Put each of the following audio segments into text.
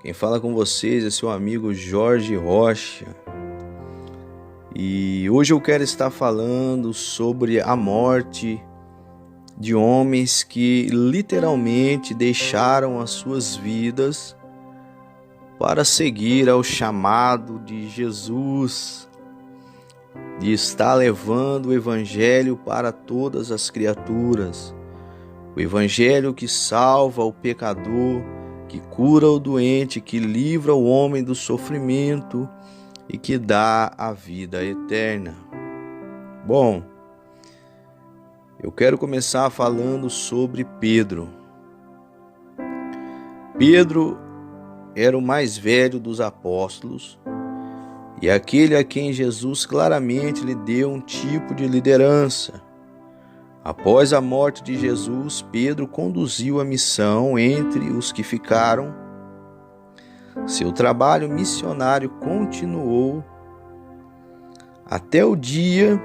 Quem fala com vocês é seu amigo Jorge Rocha. E hoje eu quero estar falando sobre a morte de homens que literalmente deixaram as suas vidas para seguir ao chamado de Jesus, de estar levando o Evangelho para todas as criaturas. O Evangelho que salva o pecador, que cura o doente, que livra o homem do sofrimento e que dá a vida eterna. Bom, eu quero começar falando sobre Pedro. Pedro era o mais velho dos apóstolos e aquele a quem Jesus claramente lhe deu um tipo de liderança. Após a morte de Jesus, Pedro conduziu a missão entre os que ficaram. Seu trabalho missionário continuou até o dia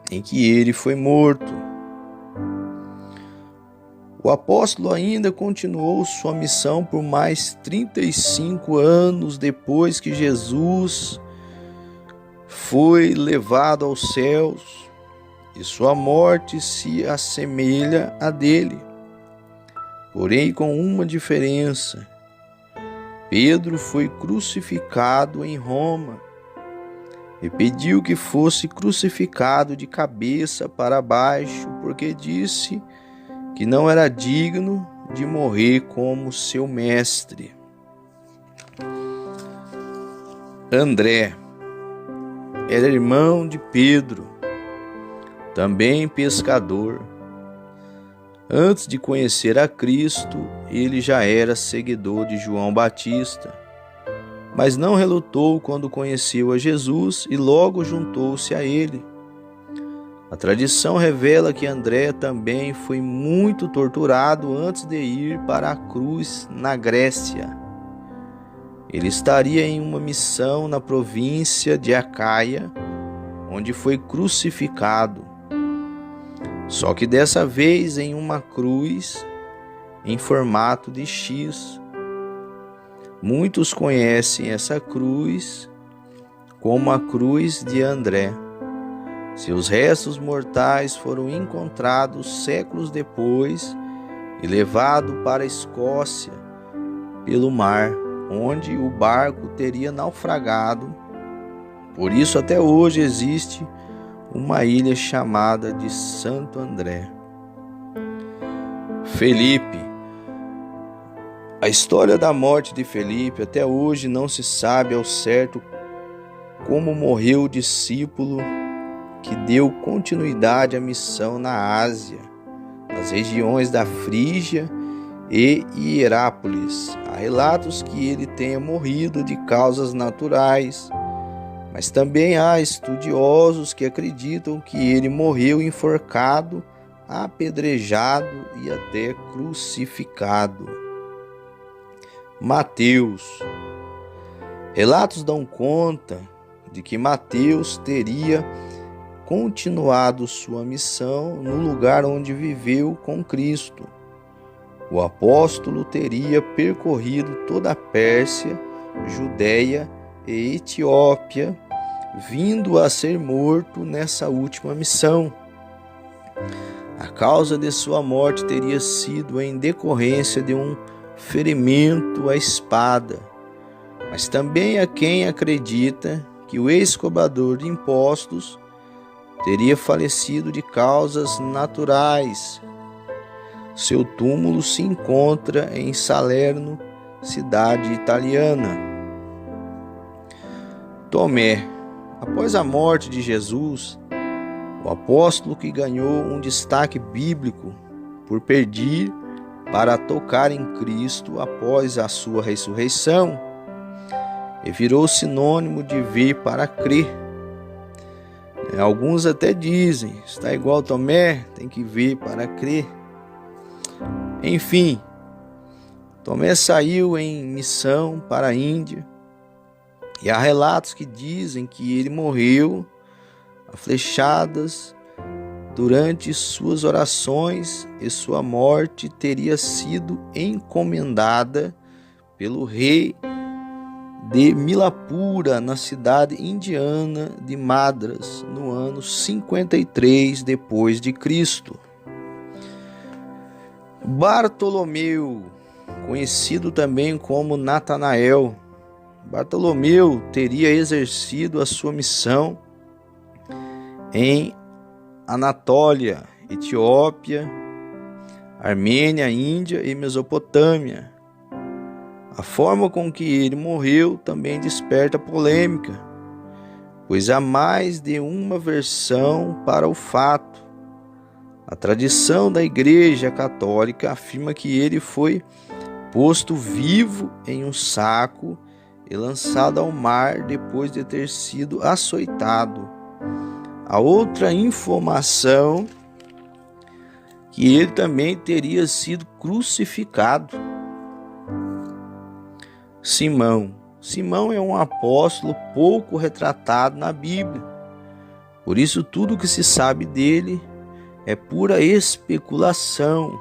em que ele foi morto. O apóstolo ainda continuou sua missão por mais 35 anos depois que Jesus foi levado aos céus. E sua morte se assemelha à dele, porém com uma diferença. Pedro foi crucificado em Roma e pediu que fosse crucificado de cabeça para baixo, porque disse que não era digno de morrer como seu mestre. André era irmão de Pedro, também pescador. Antes de conhecer a Cristo, ele já era seguidor de João Batista, mas não relutou quando conheceu a Jesus e logo juntou-se a ele. A tradição revela que André também foi muito torturado antes de ir para a cruz na Grécia. Ele estaria em uma missão na província de Acaia, onde foi crucificado. Só que dessa vez em uma cruz em formato de X. Muitos conhecem essa cruz como a cruz de André. Seus restos mortais foram encontrados séculos depois e levados para a Escócia pelo mar, onde o barco teria naufragado. Por isso até hoje existe uma ilha chamada de Santo André. Felipe. A história da morte de Felipe até hoje não se sabe ao certo como morreu o discípulo que deu continuidade à missão na Ásia, nas regiões da Frígia e Hierápolis. Há relatos que ele tenha morrido de causas naturais, mas também há estudiosos que acreditam que ele morreu enforcado, apedrejado e até crucificado. Mateus. Relatos dão conta de que Mateus teria continuado sua missão no lugar onde viveu com Cristo. O apóstolo teria percorrido toda a Pérsia, Judéia e Etiópia, vindo a ser morto nessa última missão. A causa de sua morte teria sido em decorrência de um ferimento à espada, mas também há quem acredita que o ex-cobrador de impostos teria falecido de causas naturais. Seu túmulo se encontra em Salerno, cidade italiana. Tomé. Após a morte de Jesus, o apóstolo que ganhou um destaque bíblico por pedir para tocar em Cristo após a sua ressurreição, e virou sinônimo de ver para crer. Alguns até dizem, está igual Tomé, tem que ver para crer. Enfim, Tomé saiu em missão para a Índia, e há relatos que dizem que ele morreu a flechadas durante suas orações e sua morte teria sido encomendada pelo rei de Milapura, na cidade indiana de Madras, no ano 53 depois de Cristo. Bartolomeu, conhecido também como Natanael, Bartolomeu teria exercido a sua missão em Anatólia, Etiópia, Armênia, Índia e Mesopotâmia. A forma com que ele morreu também desperta polêmica, pois há mais de uma versão para o fato. A tradição da Igreja Católica afirma que ele foi posto vivo em um saco e lançado ao mar depois de ter sido açoitado. A outra informação que ele também teria sido crucificado. Simão é um apóstolo pouco retratado na Bíblia. Por isso, tudo que se sabe dele é pura especulação,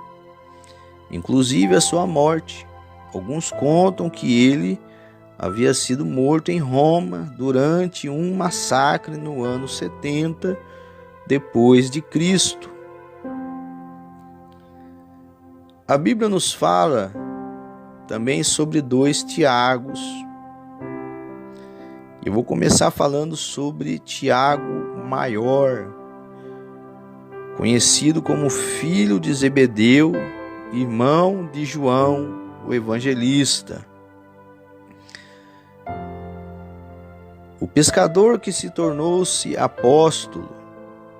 inclusive a sua morte. Alguns contam que ele havia sido morto em Roma durante um massacre no ano 70 depois de Cristo. A Bíblia nos fala também sobre 2 Tiagos. Eu vou começar falando sobre Tiago Maior, conhecido como filho de Zebedeu, irmão de João, o evangelista. O pescador que se tornou-se apóstolo,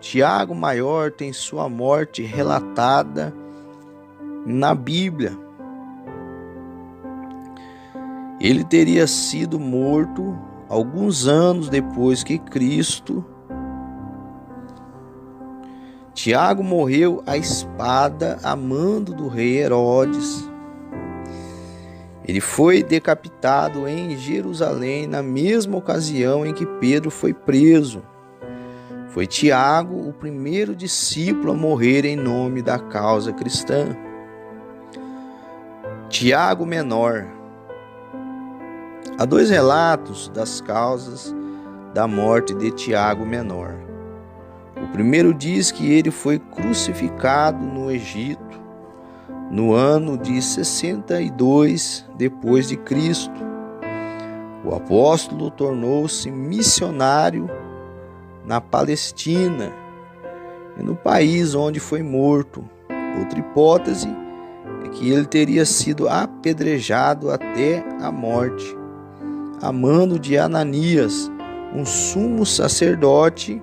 Tiago Maior, tem sua morte relatada na Bíblia. Ele teria sido morto alguns anos depois que Cristo. Tiago morreu à espada a mando do rei Herodes. Ele foi decapitado em Jerusalém na mesma ocasião em que Pedro foi preso. Foi Tiago o primeiro discípulo a morrer em nome da causa cristã. Tiago Menor. Há 2 relatos das causas da morte de Tiago Menor. O primeiro diz que ele foi crucificado no Egito no ano de 62 depois de Cristo. O apóstolo tornou-se missionário na Palestina e no país onde foi morto. Outra hipótese é que ele teria sido apedrejado até a morte, a mando de Ananias, um sumo sacerdote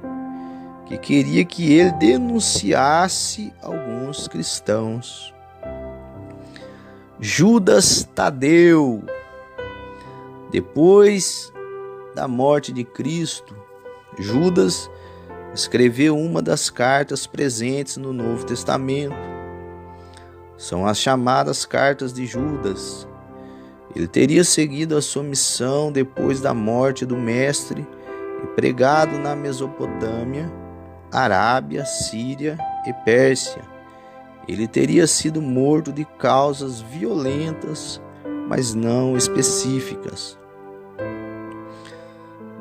que queria que ele denunciasse alguns cristãos. Judas Tadeu. Depois da morte de Cristo, Judas escreveu uma das cartas presentes no Novo Testamento. São as chamadas cartas de Judas. Ele teria seguido a sua missão depois da morte do mestre e pregado na Mesopotâmia, Arábia, Síria e Pérsia. Ele teria sido morto de causas violentas, mas não específicas.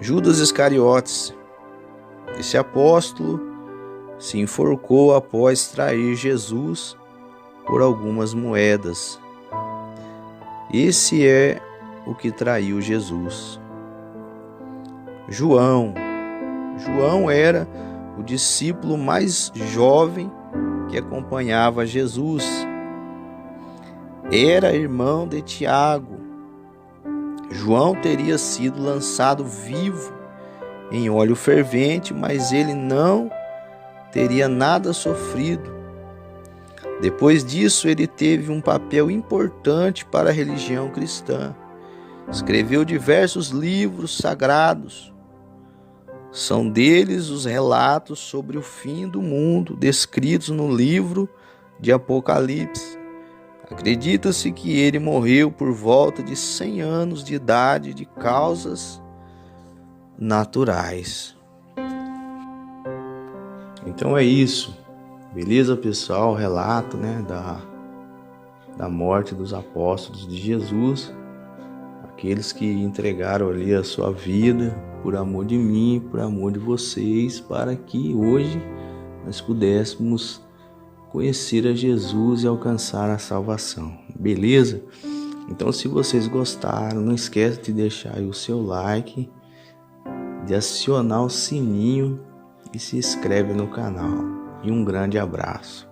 Judas Iscariotes. Esse apóstolo se enforcou após trair Jesus por algumas moedas. Esse é o que traiu Jesus. João era o discípulo mais jovem que acompanhava Jesus. Era irmão de Tiago. João teria sido lançado vivo em óleo fervente, mas ele não teria nada sofrido. Depois disso, ele teve um papel importante para a religião cristã. Escreveu diversos livros sagrados. São deles os relatos sobre o fim do mundo descritos no livro de Apocalipse. Acredita-se que ele morreu por volta de 100 anos de idade de causas naturais. Então é isso. Beleza, pessoal? Relato, da morte dos apóstolos de Jesus. aqueles que entregaram ali a sua vida por amor de mim, por amor de vocês, para que hoje nós pudéssemos conhecer a Jesus e alcançar a salvação. Beleza? Então, se vocês gostaram, não esquece de deixar aí o seu like, de acionar o sininho e se inscreve no canal. E um grande abraço.